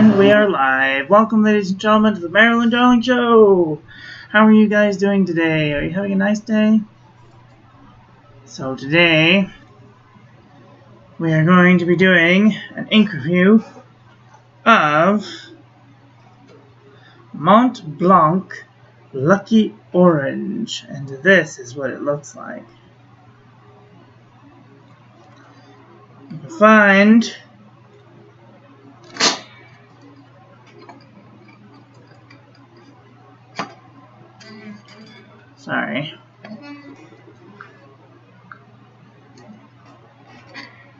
And we are live. Welcome, ladies and gentlemen, to the Marilyn Darling Show. How are you guys doing today? Are you having a nice day? So today, we are going to be doing an ink review of Montblank Lucky Orange. And this is what it looks like. You can find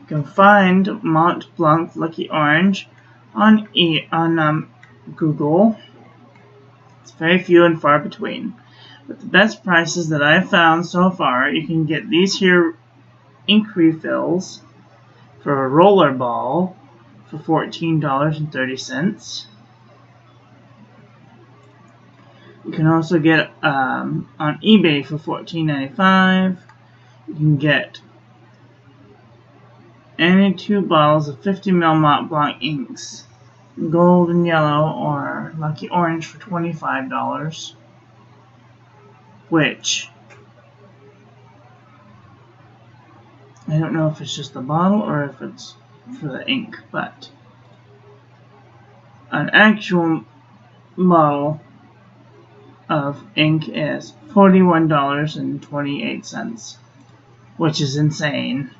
You can find Montblank Lucky Orange on Google. It's very few and far between. But the best prices that I've found so far, you can get these here ink refills for a roller ball for $14.30. You can also get on eBay for $14.95. You can get any 2 bottles of 50ml Montblanc inks, gold and yellow or Lucky Orange for $25, which I don't know if it's just the bottle or if it's for the ink, but an actual bottle of ink is $41.28, which is insane.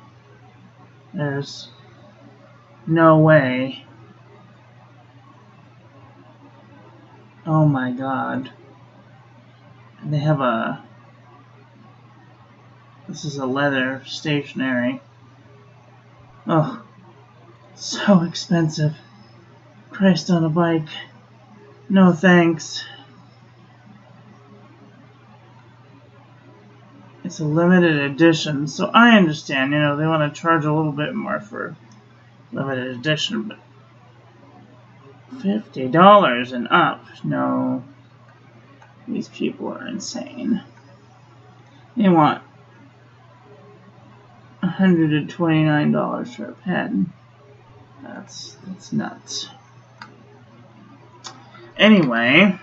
There's no way. Oh my god. And they have this is a leather stationery. Oh, so expensive. Priced on a bike. No thanks. It's a limited edition, so I understand, they want to charge a little bit more for limited edition, but $50 and up? No. These people are insane. They want $129 for a pen. That's nuts. Anyway,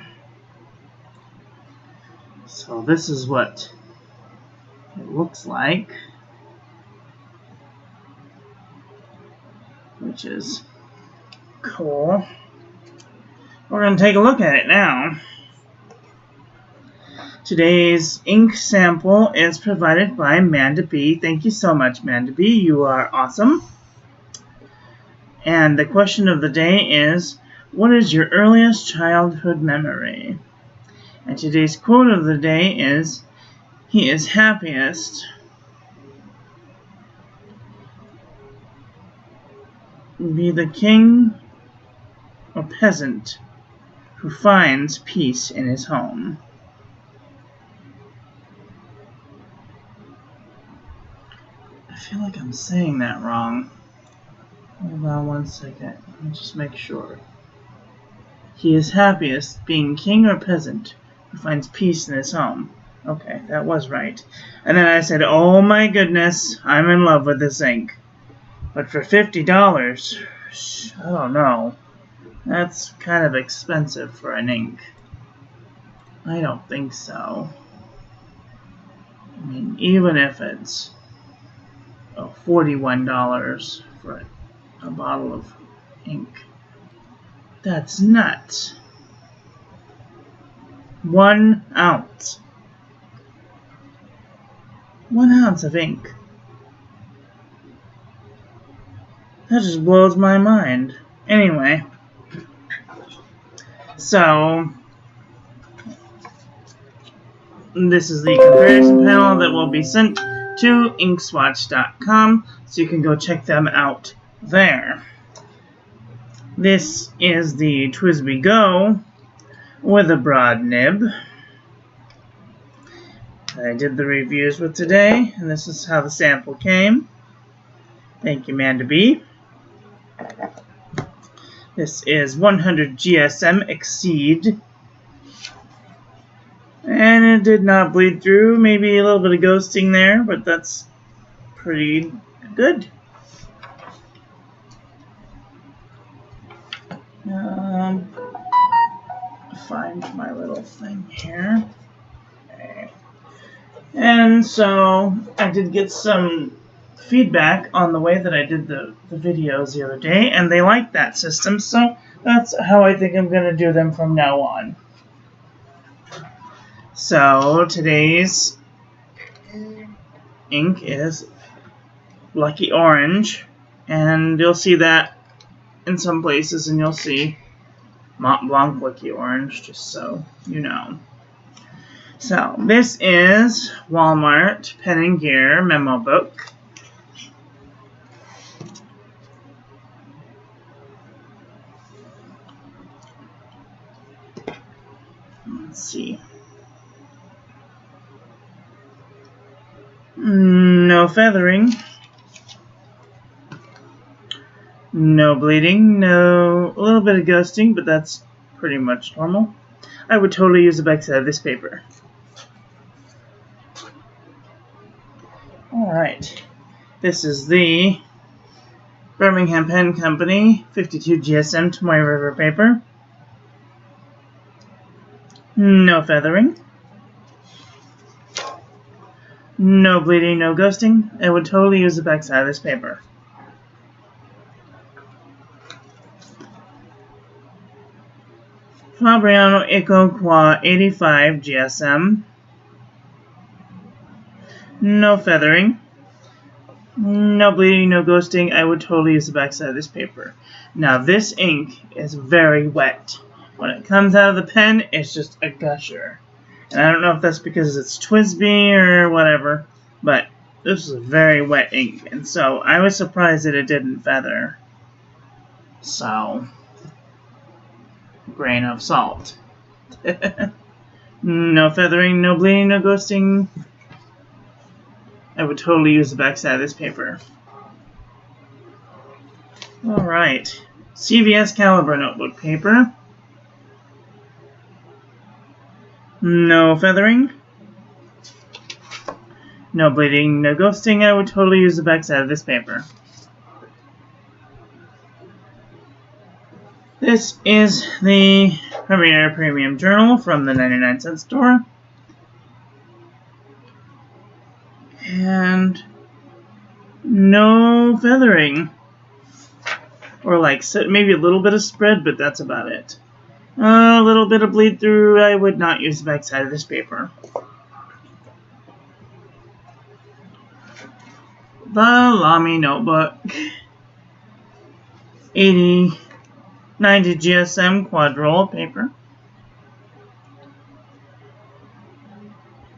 so this is what it looks like, which is cool. We're going to take a look at it now. Today's ink sample is provided by Manda B. Thank you so much, Manda B. You are awesome. And the question of the day is, what is your earliest childhood memory? And today's quote of the day is, he is happiest be the king or peasant who finds peace in his home. I feel like I'm saying that wrong. Hold on one second. Let me just make sure. He is happiest being king or peasant who finds peace in his home. Okay, that was right. And then I said, oh my goodness, I'm in love with this ink. But for $50, I don't know. That's kind of expensive for an ink. I don't think so. I mean, even if it's $41 for a bottle of ink, that's nuts. 1 ounce. 1 ounce of ink. That just blows my mind. Anyway, so this is the comparison panel that will be sent to inkswatch.com, so you can go check them out there. This is the TWSBI Go with a broad nib. I did the reviews with today, and this is how the sample came. Thank you, Manda B. This is 100 GSM Exceed. And it did not bleed through. Maybe a little bit of ghosting there, but that's pretty good. Find my little thing here. Okay. And so I did get some feedback on the way that I did the videos the other day, and they liked that system, so that's how I think I'm going to do them from now on. So today's ink is Lucky Orange, and you'll see that in some places, and you'll see Montblank Lucky Orange, just so you know. So this is Walmart Pen and Gear Memo Book. Let's see. No feathering. No bleeding. No, a little bit of ghosting, but that's pretty much normal. I would totally use the backside of this paper. Alright. This is the Birmingham Pen Company 52 GSM Tomoe River paper. No feathering. No bleeding, no ghosting. I would totally use the backside of this paper. Fabriano Eco Qua 85 GSM. No feathering. No bleeding, no ghosting. I would totally use the backside of this paper. Now this ink is very wet. When it comes out of the pen, it's just a gusher. And I don't know if that's because it's TWSBI or whatever, but this is a very wet ink, and so I was surprised that it didn't feather. So, grain of salt. No feathering, no bleeding, no ghosting. I would totally use the backside of this paper. Alright, CVS Caliber notebook paper. No feathering. No bleeding, no ghosting. I would totally use the backside of this paper. This is the Premier Premium Journal from the 99-cent store. And no feathering. Or like maybe a little bit of spread, but that's about it. A little bit of bleed through. I would not use the backside of this paper. The Lamy Notebook 90 GSM quad roll paper.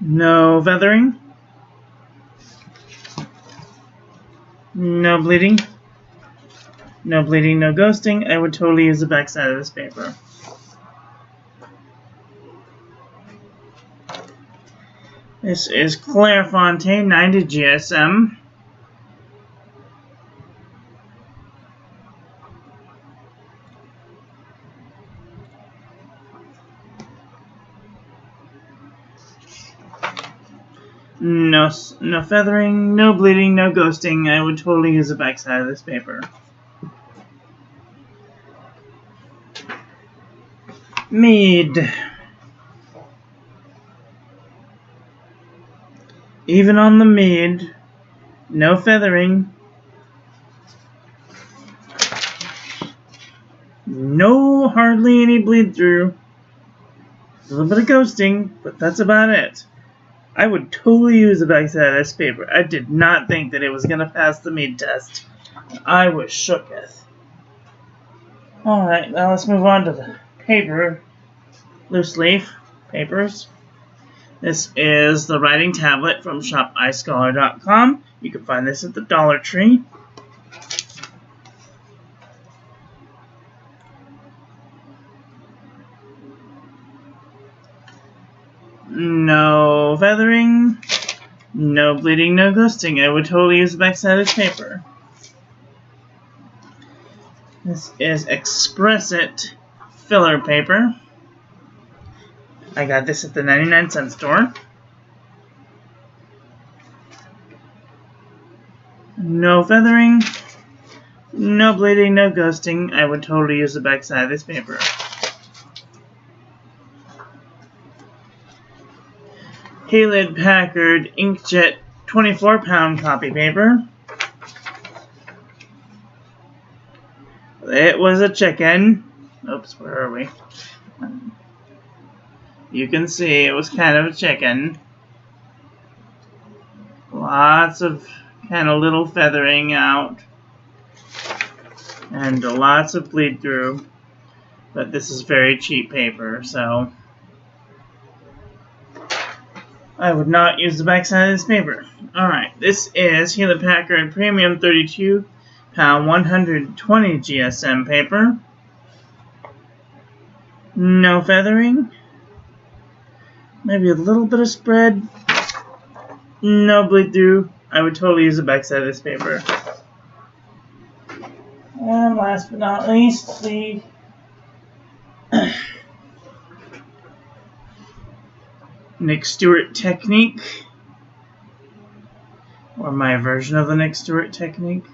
No feathering. No bleeding. No bleeding, no ghosting. I would totally use the backside of this paper. This is Clairefontaine 90 GSM. No feathering, no bleeding, no ghosting. I would totally use the backside of this paper. Mead. Even on the Mead, no feathering. No hardly any bleed through. A little bit of ghosting, but that's about it. I would totally use the backside of this paper. I did not think that it was going to pass the Mead test. I was shooketh. Alright, now let's move on to the paper. Loose leaf papers. This is the writing tablet from shopiScholar.com. You can find this at the Dollar Tree. No feathering, no bleeding, no ghosting. I would totally use the backside of this paper. This is Express-It filler paper. I got this at the 99-cent store. No feathering, No bleeding, no ghosting. I would totally use the backside of this paper. Hewlett Packard Inkjet 24-pound copy paper. It was a chicken. Oops, where are we? You can see it was kind of a chicken. Lots of kind of little feathering out. And lots of bleed through. But this is very cheap paper, so I would not use the backside of this paper. Alright, this is Hewlett Packard Premium 32-pound 120 GSM paper. No feathering. Maybe a little bit of spread. No bleed through. I would totally use the backside of this paper. And last but not least, the Nick Stewart technique, or my version of the Nick Stewart technique.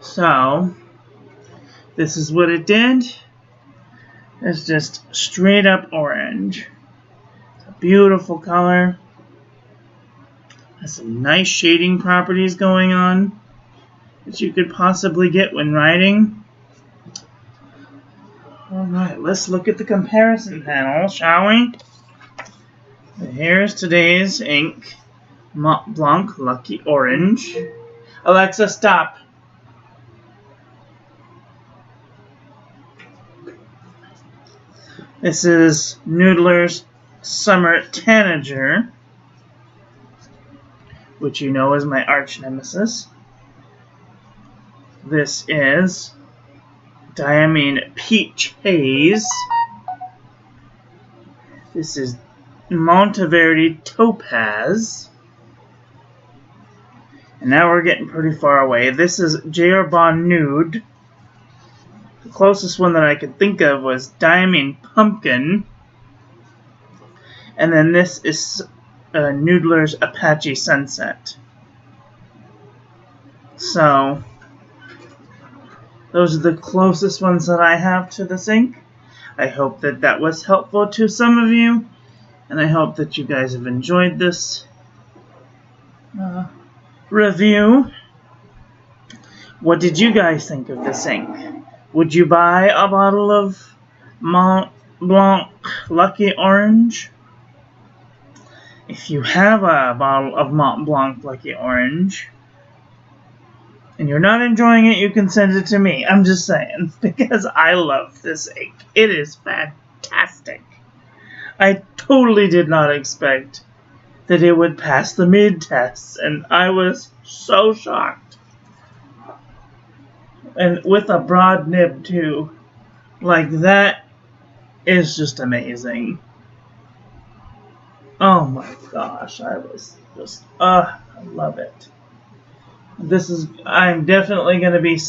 So, this is what it did. It's just straight up orange. It's a beautiful color. Has some nice shading properties going on that you could possibly get when writing. Alright, let's look at the comparison panel, shall we? Here's today's ink. Montblank Lucky Orange. Alexa, stop. This is Noodler's Summer Tanager, which you know is my arch nemesis. This is Diamine Peach Haze. This is Monteverde Topaz. And now we're getting pretty far away. This is J.R. Bond Nude. The closest one that I could think of was Diamine Pumpkin. And then this is Noodler's Apache Sunset. So, those are the closest ones that I have to this ink. I hope that that was helpful to some of you. And I hope that you guys have enjoyed this review. What did you guys think of this ink? Would you buy a bottle of Montblank Lucky Orange? If you have a bottle of Montblanc Lucky Orange and you're not enjoying it, you can send it to me. I'm just saying, because I love this ink. It is fantastic. I totally did not expect that it would pass the mid-tests, and I was so shocked. And with a broad nib, too. Like, that is just amazing. Oh my gosh, I was just, I love it. I'm definitely going to be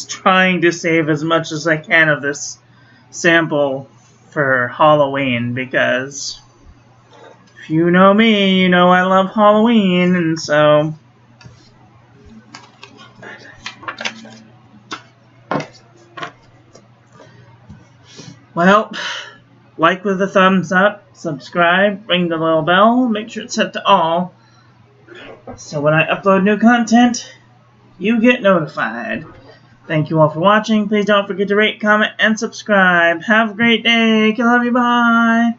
trying to save as much as I can of this sample for Halloween, because if you know me, you know I love Halloween, and so well, like with a thumbs up, subscribe, ring the little bell, make sure it's set to all, so when I upload new content, you get notified. Thank you all for watching. Please don't forget to rate, comment, and subscribe. Have a great day. I love you. Bye.